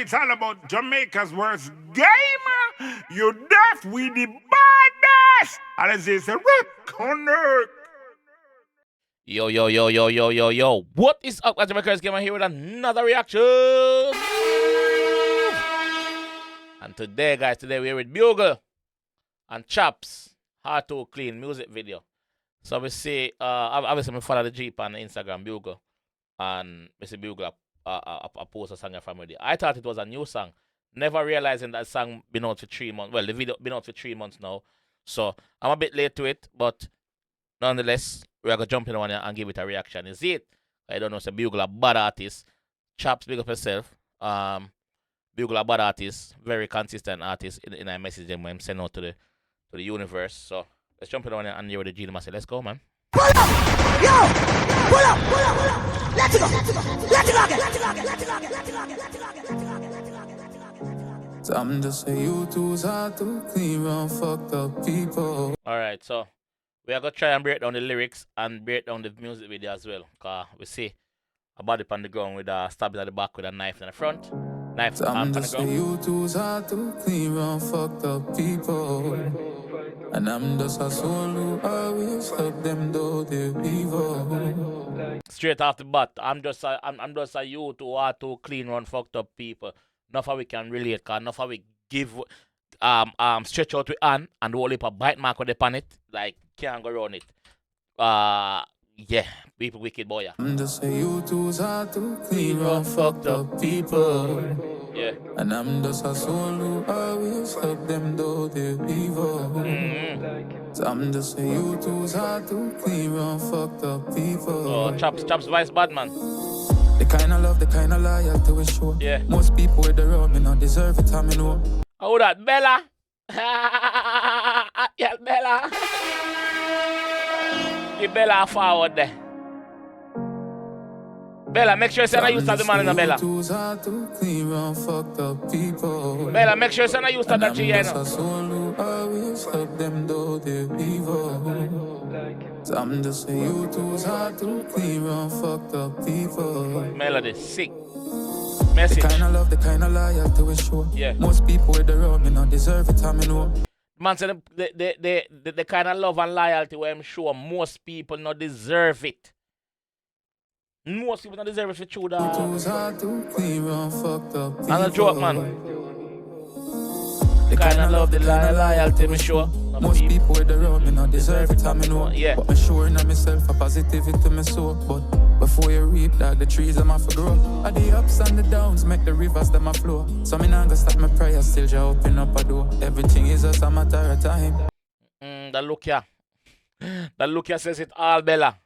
it's all about Jamaica's worst game. You deaf, we the baddest. And as they say, connect. Yo. What is up, guys? JAMAICA'S came here with another reaction. And today, guys, we're with Bugle and Chaps. Hard to Clean music video. So we see, obviously, we follow the Jeep on Instagram, Bugle. And we see Bugle post a song from with it. I thought it was a new song. Never realizing that song been out for 3 months. Well, the video been out for 3 months now. So I'm a bit late to it, but nonetheless, we're going to jump in on it and give it a reaction. Is it? I don't know, it's a Bugle, a bad artist. Chaps, big up yourself. Bugle, a bad artist. Very consistent artist in a message when I'm sending out to the universe. So let's jump in on it and hear what the G say. Let's go, man. Pull up! Yo! Pull up! Let's go! So I'm just a YouTube's hard to clean around fucked up people. Alright, so we are going to try and break down the lyrics and break down the music video as well. Because we see a body on the ground with a stabbing at the back with a knife in the front. Knife so on the ground. ground. YouTube's hard to clean around fucked up people. And I'm just a soul who always help them though they're evil. Straight off the bat, I'm just a youth who are to clean around fucked up people. Enough how we can relate, cause enough how we give stretch out with hand and hold up a bite mark on the pan it, like can't go around it. Yeah, people wicked boy. Yeah. I'm just a youth who's hard to clean around fucked up people. Yeah. And I'm just a soul who always help them though they're evil. So I'm just a youth who's hard to clean around fucked up people. Oh, Chaps vice bad man. The kind of love, the kind of loyalty we show. Yeah. Most people with the road, me not deserve it, I know. Oh, that Bella. Yeah, Bella. Give Bella a forward there. Bella, make sure you say I used to the man in the Bella. Bella, make sure you say I used to that G, you know. So I'm just a youth who's hard to clean around fucked up people. Melody, sick. Message. The kind of love, the kind of loyalty we show. Yeah. Most people with the road, me not deserve it, I know. Man said the kind of love and loyalty where I'm sure most people not deserve it. Most people don't deserve it for true that. And a joke, man. The kind of love, the loyalty, me sure. Most people with the road, me not deserve it, I know. Yeah. But I'm sure in myself, a positivity me so. But before you reap, like the trees, them have to grow. And the ups and the downs make the rivers, them a flow. So me not gonna stop my prayers, still just open up a door. Everything is just a matter of time. That look here. That look here says it all, Bella.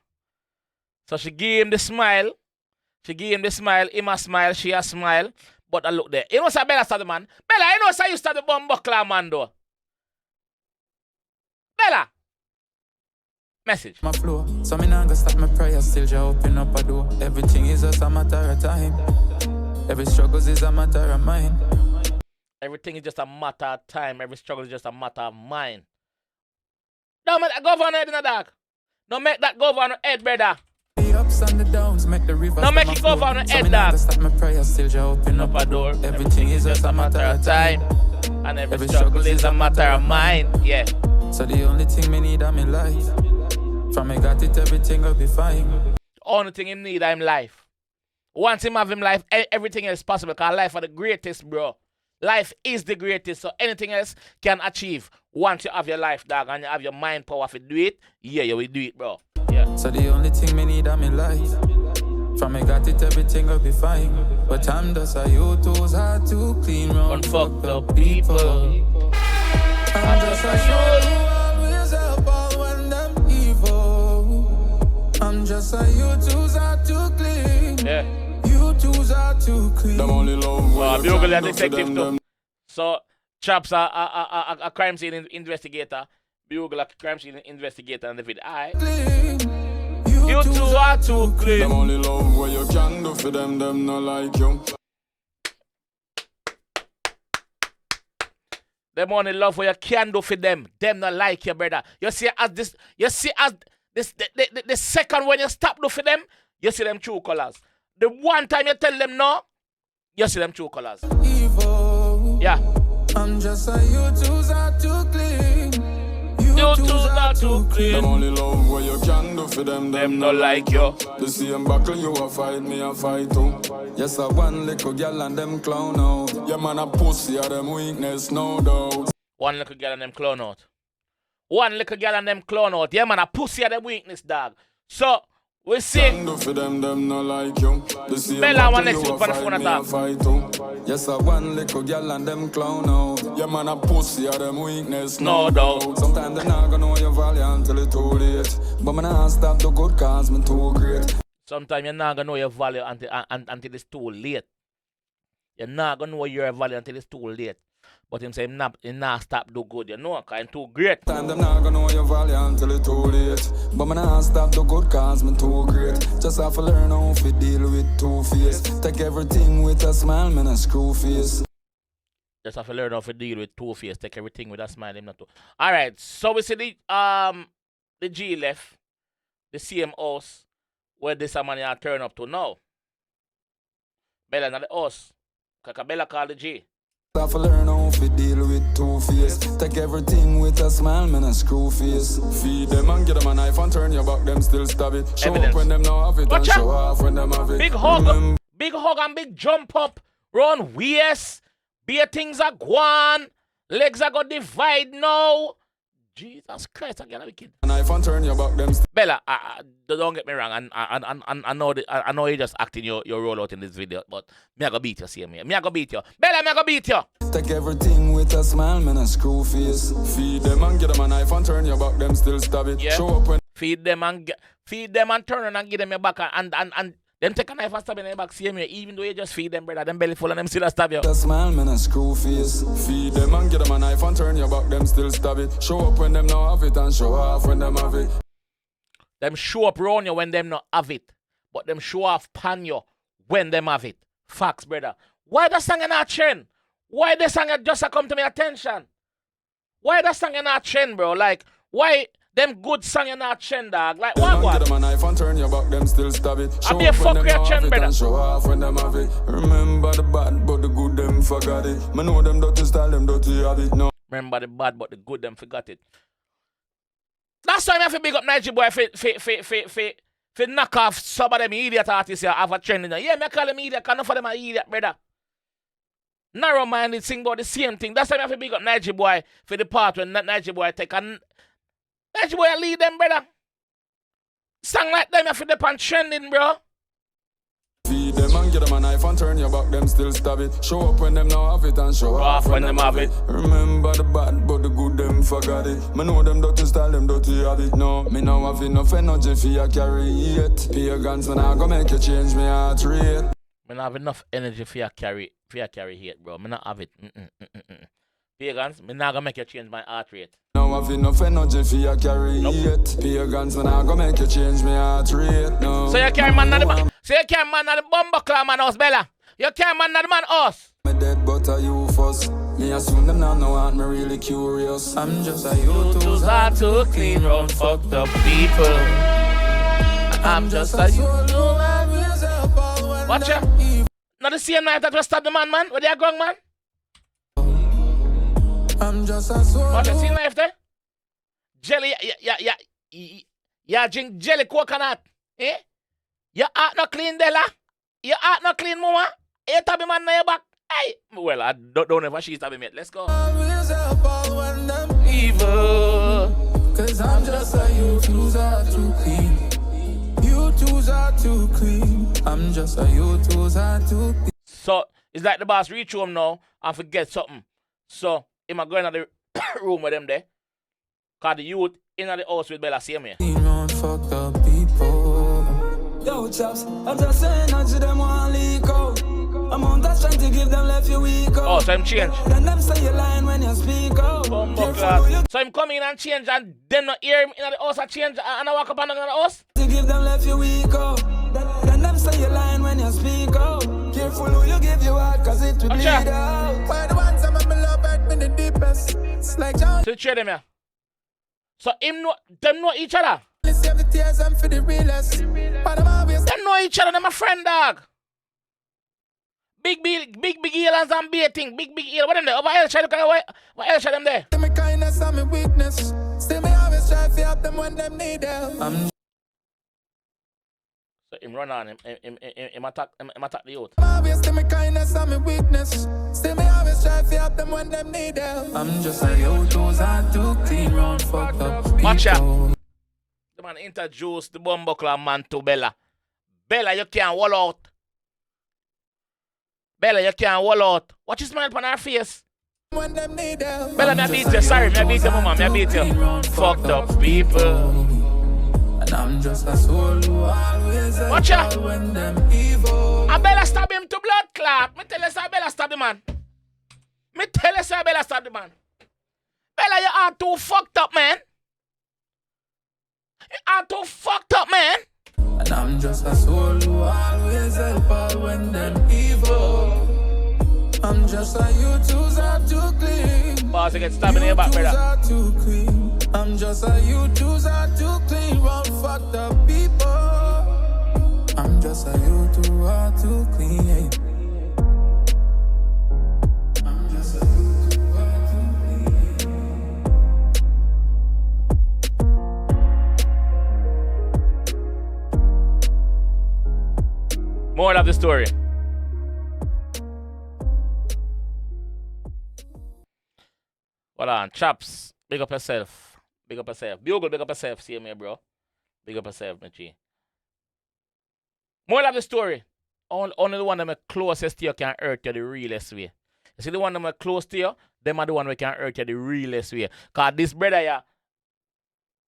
So she gave him the smile. She gave him the smile. Him a smile, she a smile. But I look there. You know say Bella started man. Bella, you know say you started the bomb buckler man though. Bella. Message. My flow. So me not gonna stop my prayers, still just open up a door. Everything is just a matter of time. Every struggle is a matter of mind. Everything is just a matter of time. Every struggle is just a matter of mind. Don't make that go on head in the dark. Don't make that go on head, brother. The ups and the downs make the rivers. Don't make it go on head, dog. Stop my prayers, still just open up a door. Everything is just a matter of time. And every struggle is a matter of mind. Yeah. So the only thing me need is my life. From I got it, everything will be fine. Only thing him need is life. Once him have him life, everything else is possible. Because life is the greatest, bro. Life is the greatest. So anything else can achieve. Once you have your life, dog, and you have your mind power to do it, yeah, you will do it, bro. Yeah. So the only thing me need is my life. From I got it, everything will be fine. But I'm just a youth who's hard to clean round fucked up people. I'm just a youth who always help all when them evil. I'm just a youth who's hard to clean. Yeah. Youth who's hard to clean. Them only love Bugle a detective too. So Chaps a crime scene investigator. Bugle a crime scene investigator and the video. You two are too clean. Them only love what you can do for them not like you. Them only love what you can do for them not like you, brother. You see as the second when you stop do for them, you see them true colors. The one time you tell them no, You see them true colors. Evil. Yeah. I'm just a you twos are too clean. You twos are too Them clean. only love what you can do for them. Them no like you. The same buckle you a fight, me a fight too. Yes, I one little girl and them clown out. Yeah, man, a pussy are them weakness, no doubt. One little girl and them clown out. One little girl and them clown out. Yeah, man, a pussy are them weakness, dog. So, we see. Do for them no like you. The same Bella, one buckle next you week a for the phone fight, me a attack. fight too. Yes, I one little girl and them clown out. Yeah, man, a pussy are them weakness, No doubt. Sometimes they not gonna know your value until it's too late. But me nah stop the good cause me too great. Sometimes you're not going to know your value until it's too late. You're not going to know your value until it's too late. But him say him not stop do good, you know, because I'm too great. Time them not gonna know your value until it's too late. But me nah stop the good cause me too great. Just have to learn how to deal with two-face. Take everything with a smile, man, a screw face. Just have to learn how to deal with two-face. Take everything with a smile, him not too. Alright, so we see the G left, the same house where this man here turn up to now. Bella not the house. Kaka Bella call the G. Have to learn how to deal with two-face. Take everything with a smile, man, a screw face. Feed them and get them a knife and turn your back, them still stab it. Show Evidence. up when them now have it Watch and out. show off when them have it. Big hug and big jump up. Run waist. Beer things are gone. Legs are gonna divide now. Jesus Christ, again, I'm a kid. Knife and turn your back, them still Bella, don't get me wrong, and I know you just acting your role out in this video, but me I go beat you, see me. Me I go beat you. Bella, me I go beat you. take everything with a smile, man, a screw face. Feed them and get them a knife and turn your back, them still stab it. Yeah. Show up when Feed them and turn around and give them your back and them take a knife and stab in your back, see me. Even though you just feed them, brother, them belly full and them still a stab you. a smile, man, a screw face. Feed them and get them a knife and turn your back, them still stab it. Show up when them now have it and show off when them have it. Them show up round you when them not have it, but them show off pan you when them have it. Facts, brother. Why the song not trend? Why the song just a come to my attention? Why the song not trend, bro? Like, why them good song not trend, dog? Like, what? Get them a knife and turn your back, them still stab it. I be a fuck your trend, brother. Show off when them have it. Remember the bad, but the good them forgot it. Me know them dirty style, them dirty habit. No. Remember the bad, but the good them forgot it. That's why I have to big up Nigeria boy for knock off some of them idiot artists here have a trend in there. Yeah, me call them idiot, because enough of them are idiot, brother. Narrow-minded sing about the same thing. That's why I have to big up Nigeria boy for the part when Nigeria boy take a Nigeria boy lead them, brother. Song like them, you have to depend trending, bro. Feed them and get them a knife and turn your back, them still stab it. Show up when them now have it and show off when them have it. Remember the bad, but the good them forgot it. Me know them dirty style, them dirty habit. No, me now have enough energy for you carry it. Pagans, man, I go make you change me heart rate. Me not have enough energy for you carry hate, bro. Me not have it. Pagans, me not gonna make you change my heart rate. Now have enough energy for you carry it. Pagans, man, I go make you change me heart rate. No. So you carry man at the bomber club man house, Bella. You carry man at the man house. Me dead, but are you first? Me assume them now know I'm really curious. I'm just a you twos are too clean, round fucked up people. I'm just a you. Watch ya. Not the same night that was stabbed the man. Where they are going, man? I'm just a soul. Watch ya, see knife there? Jelly, yeah, drink jelly coconut. Eh? Your heart not clean, Della. Your heart not clean, mama. You tap him on your back. Hey. Well, I don't know if she's tapping me. Let's go. Evil. Cause I'm just a you twos are too clean. You twos are too clean. I'm just a you twos are too clean. So, it's like the boss reach home now and forget something. So, him a going in the room with them there. Cause the youth in the house with Bella see me. Fucked up people. Yo, Chaps, I'm just saying that to them one leak out. I'm just trying to give them left your week out. Oh, so I'm change. Then them say you lying when you speak out. So I'm coming and change and then not hear him in the house I change and I walk up and down the house. To give them left your week out. Then them say you lying when you speak out. Careful who you give your heart, cause it will bleed out. Why the ones I'm a love at me the deepest. It's like John. So trade them here. So them know each other. Save the tears and for the realest. But I'm always Them know each other, them a friend, dog. big aliens and baiting. Big alien. What them there? Over here, try to look at what else are them there? My kindness and my weakness. Still me always try to help them when them need help. So him run on him attack the youth. Obviously my kindness and my weakness. Still me always try to help them when them need help. I'm just a youth who's hard to clean round fucked up people. Watch out. The man introduced the bumbuckler man to Bella. Bella, you can't wall out. Bella, you can't wall out. Watch his smile on her face. When them need help. Bella, me beat you. Sorry, me beat you, mama. Me beat you. Fucked up people. And I'm just a soul who always watch out. When them evil. And Bella stab him to blood clot. Me tell you, sir, Bella stab the man. Me tell you, sir, Bella stab the man. Bella, you are too fucked up, man. You are too fucked up, man. And I'm just a soul who always help out when them evil. I'm just a youth who's hard to clean. Boss, you get stabbed in your back, brother. I'm just a youth who's hard to clean. Round fucked up people. I'm just a youth who's hard to clean. I'm just a youth who's hard to clean. More of the story. Hold on, Chaps, big up yourself. Big up yourself. Bugle, big up yourself. See me, bro. Big up yourself, Michi. More of the story. Only the one that are closest to you can hurt you the realest way. You see the one that are close to you, them are the one that can hurt you the realest way. Because this brother here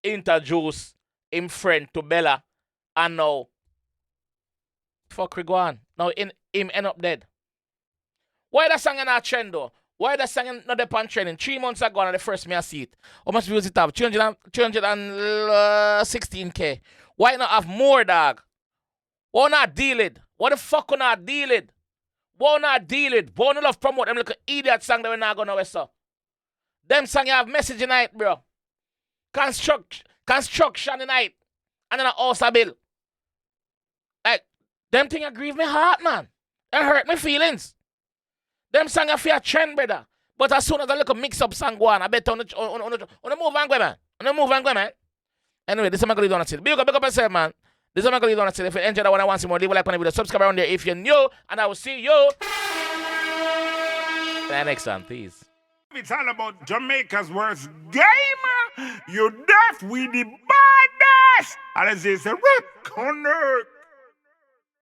introduced him friend to Bella, and now fuck we go on. Now him end up dead. Why that song in our trend though? Why that song not the pan trending? 3 months ago on the first me I see it. How much views it have? 316K. Why not have more, dog? Why not deal it? What the fuck we not deal it? Why not deal it? Why not love promote them little idiot song that we're not gonna so? Them song you have message tonight, bro. Construction tonight. And then a house a bill. Like, them thing grieve me heart, man. It hurt me feelings. Them song are for a trend, brother. But as soon as I look a mix-up song go on, I bet on the move and go, man. On the move and go, man. Anyway, this is my colleague on the city. Big up yourself, man. This is my colleague on the city. If you enjoyed that one, I want to see more, leave a like on the video. Subscribe around there if you're new. And I will see you next time, please. It's all about Jamaica's worst game. You deaf with the baddest. And it's a rip connect.